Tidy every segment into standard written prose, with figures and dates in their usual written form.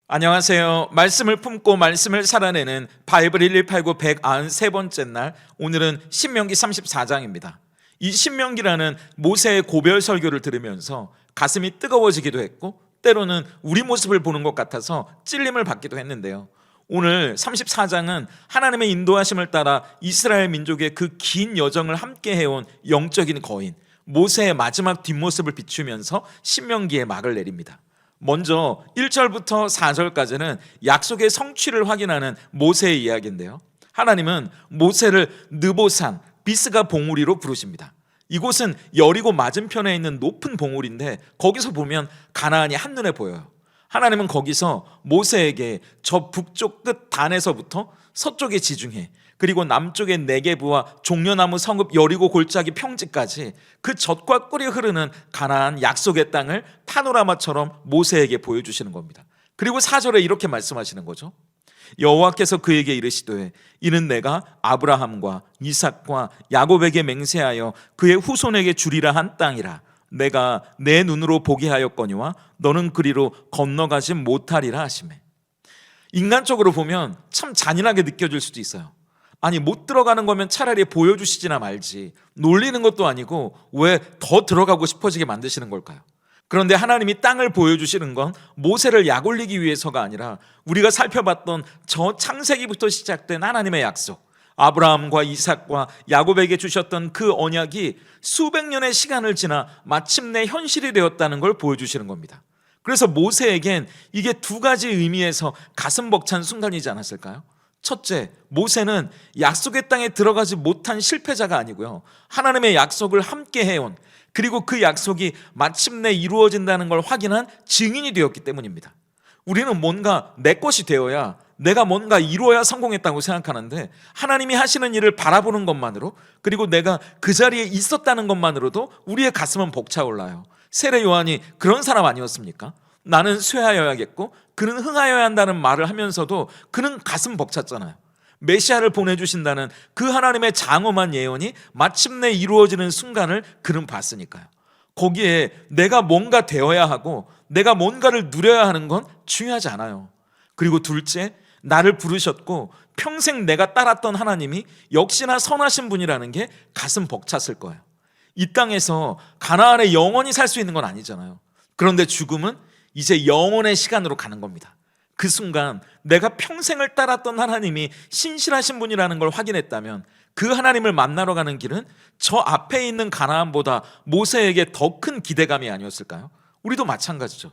안녕하세요. 말씀을 품고 말씀을 살아내는 바이블 1189 193번째 날, 오늘은 신명기 34장입니다. 이 신명기라는 모세의 고별 설교를 들으면서 가슴이 뜨거워지기도 했고, 때로는 우리 모습을 보는 것 같아서 찔림을 받기도 했는데요. 오늘 34장은 하나님의 인도하심을 따라 이스라엘 민족의 그 긴 여정을 함께 해온 영적인 거인 모세의 마지막 뒷모습을 비추면서 신명기의 막을 내립니다. 먼저 1절부터 4절까지는 약속의 성취를 확인하는 모세의 이야기인데요, 하나님은 모세를 느보산 비스가 봉우리로 부르십니다. 이곳은 여리고 맞은편에 있는 높은 봉우리인데, 거기서 보면 가나안이 한눈에 보여요. 하나님은 거기서 모세에게 저 북쪽 끝 단에서부터 서쪽의 지중해, 그리고 남쪽의 네게브와 종려나무 성읍 여리고 골짜기 평지까지 그 젖과 꿀이 흐르는 가나안 약속의 땅을 파노라마처럼 모세에게 보여주시는 겁니다. 그리고 4절에 이렇게 말씀하시는 거죠. 여호와께서 그에게 이르시되 이는 내가 아브라함과 이삭과 야곱에게 맹세하여 그의 후손에게 주리라 한 땅이라. 내가 내 눈으로 보게 하였거니와 너는 그리로 건너가지 못하리라 하시매. 인간적으로 보면 참 잔인하게 느껴질 수도 있어요. 아니, 못 들어가는 거면 차라리 보여주시지나 말지, 놀리는 것도 아니고 왜 더 들어가고 싶어지게 만드시는 걸까요? 그런데 하나님이 땅을 보여주시는 건 모세를 약올리기 위해서가 아니라 우리가 살펴봤던 저 창세기부터 시작된 하나님의 약속, 아브라함과 이삭과 야곱에게 주셨던 그 언약이 수백 년의 시간을 지나 마침내 현실이 되었다는 걸 보여주시는 겁니다. 그래서 모세에겐 이게 두 가지 의미에서 가슴 벅찬 순간이지 않았을까요? 첫째, 모세는 약속의 땅에 들어가지 못한 실패자가 아니고요, 하나님의 약속을 함께 해온, 그리고 그 약속이 마침내 이루어진다는 걸 확인한 증인이 되었기 때문입니다. 우리는 뭔가 내 것이 되어야, 내가 뭔가 이루어야 성공했다고 생각하는데, 하나님이 하시는 일을 바라보는 것만으로, 그리고 내가 그 자리에 있었다는 것만으로도 우리의 가슴은 벅차올라요. 세례 요한이 그런 사람 아니었습니까? 나는 쇠하여야겠고 그는 흥하여야 한다는 말을 하면서도 그는 가슴 벅찼잖아요. 메시아를 보내주신다는 그 하나님의 장엄한 예언이 마침내 이루어지는 순간을 그는 봤으니까요. 거기에 내가 뭔가 되어야 하고 내가 뭔가를 누려야 하는 건 중요하지 않아요. 그리고 둘째, 나를 부르셨고 평생 내가 따랐던 하나님이 역시나 선하신 분이라는 게 가슴 벅찼을 거예요. 이 땅에서 가나안에 영원히 살 수 있는 건 아니잖아요. 그런데 죽음은 이제 영원의 시간으로 가는 겁니다. 그 순간 내가 평생을 따랐던 하나님이 신실하신 분이라는 걸 확인했다면, 그 하나님을 만나러 가는 길은 저 앞에 있는 가나안보다 모세에게 더 큰 기대감이 아니었을까요? 우리도 마찬가지죠.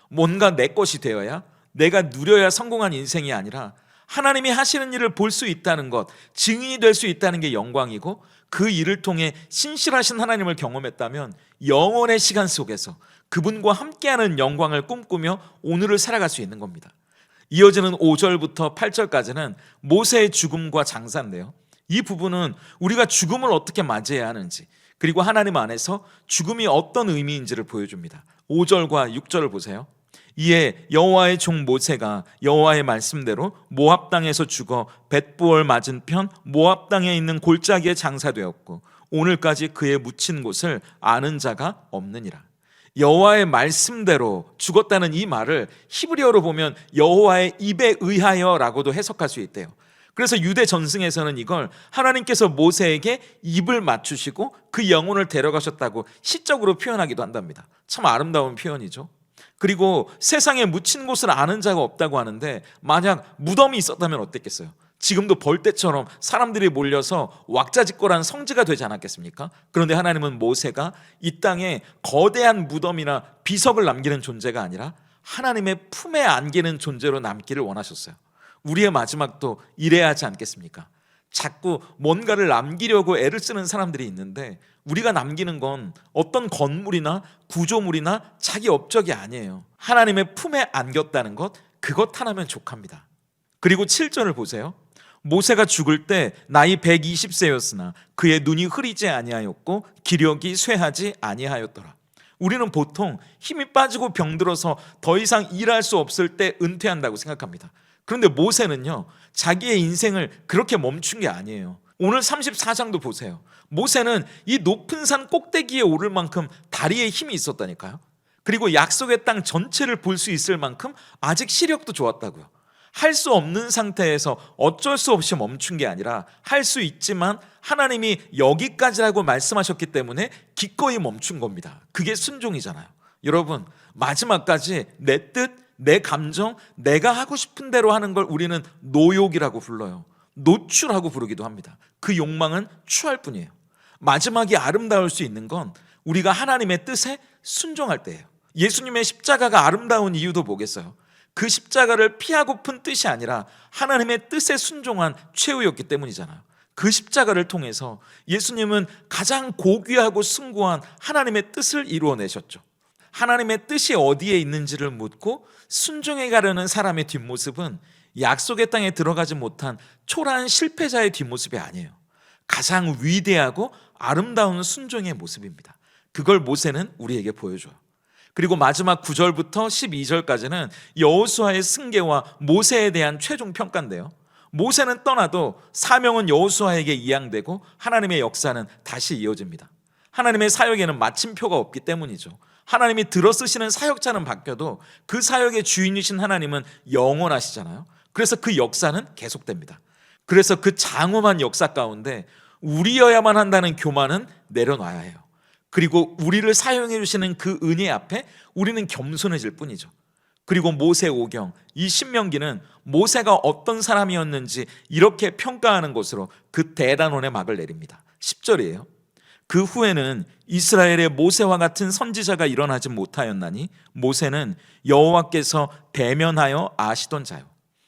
뭔가 내 것이 되어야, 내가 누려야 성공한 인생이 아니라 하나님이 하시는 일을 볼 수 있다는 것, 증인이 될 수 있다는 게 영광이고, 그 일을 통해 신실하신 하나님을 경험했다면 영원의 시간 속에서 그분과 함께하는 영광을 꿈꾸며 오늘을 살아갈 수 있는 겁니다. 이어지는 5절부터 8절까지는 모세의 죽음과 장사인데요, 이 부분은 우리가 죽음을 어떻게 맞이해야 하는지, 그리고 하나님 안에서 죽음이 어떤 의미인지를 보여줍니다. 5절과 6절을 보세요. 이에 여호와의 종 모세가 여호와의 말씀대로 모압 땅에서 죽어 벳부얼 맞은편 모압 땅에 있는 골짜기에 장사되었고 오늘까지 그의 묻힌 곳을 아는 자가 없느니라. 여호와의 말씀대로 죽었다는 이 말을 히브리어로 보면 여호와의 입에 의하여라고도 해석할 수 있대요. 그래서 유대 전승에서는 이걸 하나님께서 모세에게 입을 맞추시고 그 영혼을 데려가셨다고 시적으로 표현하기도 한답니다. 참 아름다운 표현이죠. 그리고 세상에 묻힌 곳을 아는 자가 없다고 하는데, 만약 무덤이 있었다면 어땠겠어요? 지금도 벌떼처럼 사람들이 몰려서 왁자지껄한 성지가 되지 않았겠습니까? 그런데 하나님은 모세가 이 땅에 거대한 무덤이나 비석을 남기는 존재가 아니라 하나님의 품에 안기는 존재로 남기를 원하셨어요. 우리의 마지막도 이래야 하지 않겠습니까? 자꾸 뭔가를 남기려고 애를 쓰는 사람들이 있는데, 우리가 남기는 건 어떤 건물이나 구조물이나 자기 업적이 아니에요. 하나님의 품에 안겼다는 것, 그것 하나면 족합니다. 그리고 7절을 보세요. 모세가 죽을 때 나이 120세였으나 그의 눈이 흐리지 아니하였고 기력이 쇠하지 아니하였더라. 우리는 보통 힘이 빠지고 병들어서 더 이상 일할 수 없을 때 은퇴한다고 생각합니다. 그런데 모세는요, 자기의 인생을 그렇게 멈춘 게 아니에요. 오늘 34장도 보세요. 모세는 이 높은 산 꼭대기에 오를 만큼 다리에 힘이 있었다니까요. 그리고 약속의 땅 전체를 볼 수 있을 만큼 아직 시력도 좋았다고요. 할 수 없는 상태에서 어쩔 수 없이 멈춘 게 아니라 할 수 있지만 하나님이 여기까지라고 말씀하셨기 때문에 기꺼이 멈춘 겁니다. 그게 순종이잖아요. 여러분, 마지막까지 내 뜻, 내 감정, 내가 하고 싶은 대로 하는 걸 우리는 노욕이라고 불러요. 노출하고 부르기도 합니다. 그 욕망은 추할 뿐이에요. 마지막이 아름다울 수 있는 건 우리가 하나님의 뜻에 순종할 때예요. 예수님의 십자가가 아름다운 이유도 뭐겠어요? 그 십자가를 피하고픈 뜻이 아니라 하나님의 뜻에 순종한 최후였기 때문이잖아요. 그 십자가를 통해서 예수님은 가장 고귀하고 숭고한 하나님의 뜻을 이루어내셨죠. 하나님의 뜻이 어디에 있는지를 묻고 순종해 가려는 사람의 뒷모습은 약속의 땅에 들어가지 못한 초라한 실패자의 뒷모습이 아니에요. 가장 위대하고 아름다운 순종의 모습입니다. 그걸 모세는 우리에게 보여줘요. 그리고 마지막 9절부터 12절까지는 여호수아의 승계와 모세에 대한 최종 평가인데요. 모세는 떠나도 사명은 여호수아에게 이양되고 하나님의 역사는 다시 이어집니다. 하나님의 사역에는 마침표가 없기 때문이죠. 하나님이 들어쓰시는 사역자는 바뀌어도 그 사역의 주인이신 하나님은 영원하시잖아요. 그래서 그 역사는 계속됩니다. 그래서 그 장엄한 역사 가운데 우리여야만 한다는 교만은 내려놔야 해요. 그리고 우리를 사용해 주시는 그 은혜 앞에 우리는 겸손해질 뿐이죠. 그리고 모세 오경, 이 신명기는 모세가 어떤 사람이었는지 이렇게 평가하는 것으로 그 대단원의 막을 내립니다. 10절이에요. 그 후에는 이스라엘의 모세와 같은 선지자가 일어나지 못하였나니 모세는 여호와께서 대면하여 아시던 자요.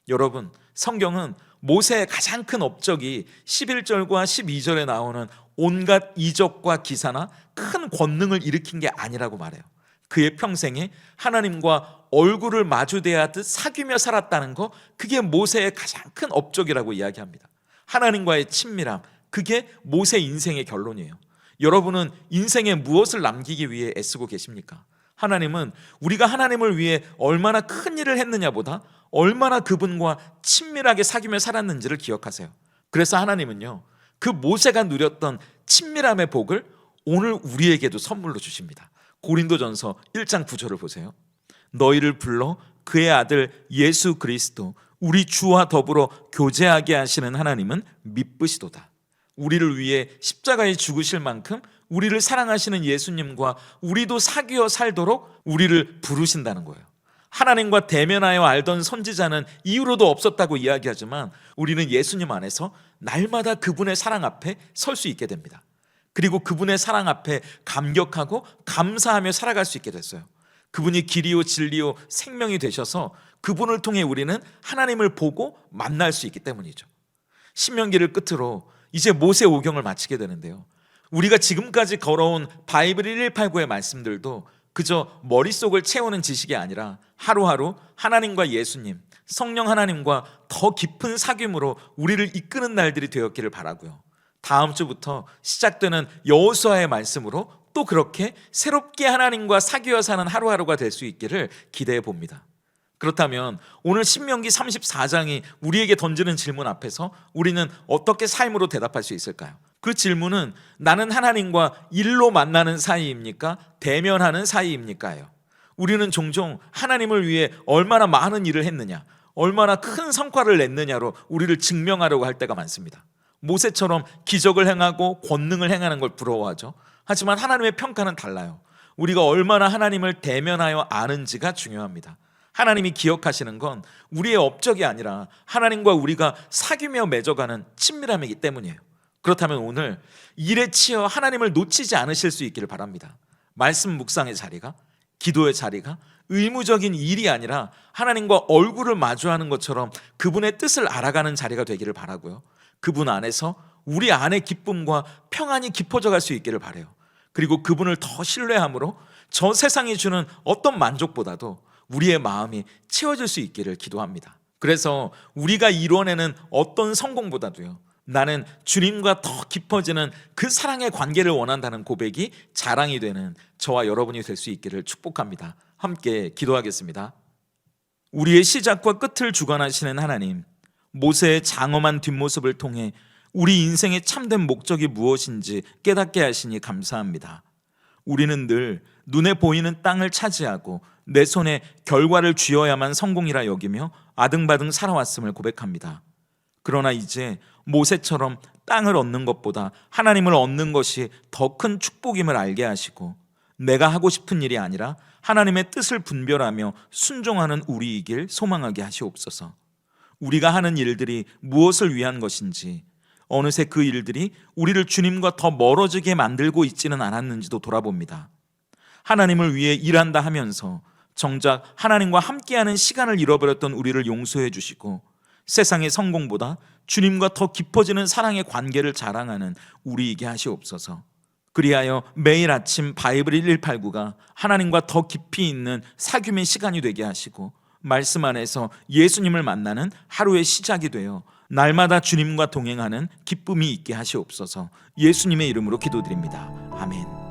여러분, 성경은 모세의 가장 큰 업적이 11절과 12절에 나오는 온갖 이적과 기사나 큰 권능을 일으킨 게 아니라고 말해요. 그의 평생에 하나님과 얼굴을 마주대야 하듯 사귀며 살았다는 거, 그게 모세의 가장 큰 업적이라고 이야기합니다. 하나님과의 친밀함, 그게 모세 인생의 결론이에요. 여러분은 인생에 무엇을 남기기 위해 애쓰고 계십니까? 하나님은 우리가 하나님을 위해 얼마나 큰 일을 했느냐보다 얼마나 그분과 친밀하게 사귀며 살았는지를 기억하세요. 그래서 하나님은요, 그 모세가 누렸던 친밀함의 복을 오늘 우리에게도 선물로 주십니다. 고린도전서 1장 9절을 보세요. 너희를 불러 그의 아들 예수 그리스도 우리 주와 더불어 교제하게 하시는 하나님은 미쁘시도다. 우리를 위해 십자가에 죽으실 만큼 우리를 사랑하시는 예수님과 우리도 사귀어 살도록 우리를 부르신다는 거예요. 하나님과 대면하여 알던 선지자는 이후로도 없었다고 이야기하지만 우리는 예수님 안에서 날마다 그분의 사랑 앞에 설 수 있게 됩니다. 그리고 그분의 사랑 앞에 감격하고 감사하며 살아갈 수 있게 됐어요. 그분이 길이요 진리요 생명이 되셔서 그분을 통해 우리는 하나님을 보고 만날 수 있기 때문이죠. 신명기를 끝으로 이제 모세 오경을 마치게 되는데요. 우리가 지금까지 걸어온 바이블 1189의 말씀들도 그저 머릿속을 채우는 지식이 아니라 하루하루 하나님과 예수님, 성령 하나님과 더 깊은 사귐으로 우리를 이끄는 날들이 되었기를 바라고요. 다음 주부터 시작되는 여호수아의 말씀으로 또 그렇게 새롭게 하나님과 사귀어 사는 하루하루가 될 수 있기를 기대해 봅니다. 그렇다면 오늘 신명기 34장이 우리에게 던지는 질문 앞에서 우리는 어떻게 삶으로 대답할 수 있을까요? 그 질문은 나는 하나님과 일로 만나는 사이입니까? 대면하는 사이입니까요? 우리는 종종 하나님을 위해 얼마나 많은 일을 했느냐, 얼마나 큰 성과를 냈느냐로 우리를 증명하려고 할 때가 많습니다. 모세처럼 기적을 행하고 권능을 행하는 걸 부러워하죠. 하지만 하나님의 평가는 달라요. 우리가 얼마나 하나님을 대면하여 아는지가 중요합니다. 하나님이 기억하시는 건 우리의 업적이 아니라 하나님과 우리가 사귀며 맺어가는 친밀함이기 때문이에요. 그렇다면 오늘 일에 치여 하나님을 놓치지 않으실 수 있기를 바랍니다. 말씀 묵상의 자리가, 기도의 자리가 의무적인 일이 아니라 하나님과 얼굴을 마주하는 것처럼 그분의 뜻을 알아가는 자리가 되기를 바라고요. 그분 안에서 우리 안의 기쁨과 평안이 깊어져 갈 수 있기를 바라요. 그리고 그분을 더 신뢰함으로 저 세상이 주는 어떤 만족보다도 우리의 마음이 채워질 수 있기를 기도합니다. 그래서 우리가 이뤄내는 어떤 성공보다도요, 나는 주님과 더 깊어지는 그 사랑의 관계를 원한다는 고백이 자랑이 되는 저와 여러분이 될 수 있기를 축복합니다. 함께 기도하겠습니다. 우리의 시작과 끝을 주관하시는 하나님, 모세의 장엄한 뒷모습을 통해 우리 인생의 참된 목적이 무엇인지 깨닫게 하시니 감사합니다. 우리는 늘 눈에 보이는 땅을 차지하고 내 손에 결과를 쥐어야만 성공이라 여기며 아등바등 살아왔음을 고백합니다. 그러나 이제 모세처럼 땅을 얻는 것보다 하나님을 얻는 것이 더 큰 축복임을 알게 하시고 내가 하고 싶은 일이 아니라 하나님의 뜻을 분별하며 순종하는 우리이길 소망하게 하시옵소서. 우리가 하는 일들이 무엇을 위한 것인지, 어느새 그 일들이 우리를 주님과 더 멀어지게 만들고 있지는 않았는지도 돌아봅니다. 하나님을 위해 일한다 하면서 정작 하나님과 함께하는 시간을 잃어버렸던 우리를 용서해 주시고 세상의 성공보다 주님과 더 깊어지는 사랑의 관계를 자랑하는 우리이게 하시옵소서. 그리하여 매일 아침 바이블 1189가 하나님과 더 깊이 있는 사귐의 시간이 되게 하시고 말씀 안에서 예수님을 만나는 하루의 시작이 되어 날마다 주님과 동행하는 기쁨이 있게 하시옵소서. 예수님의 이름으로 기도드립니다. 아멘.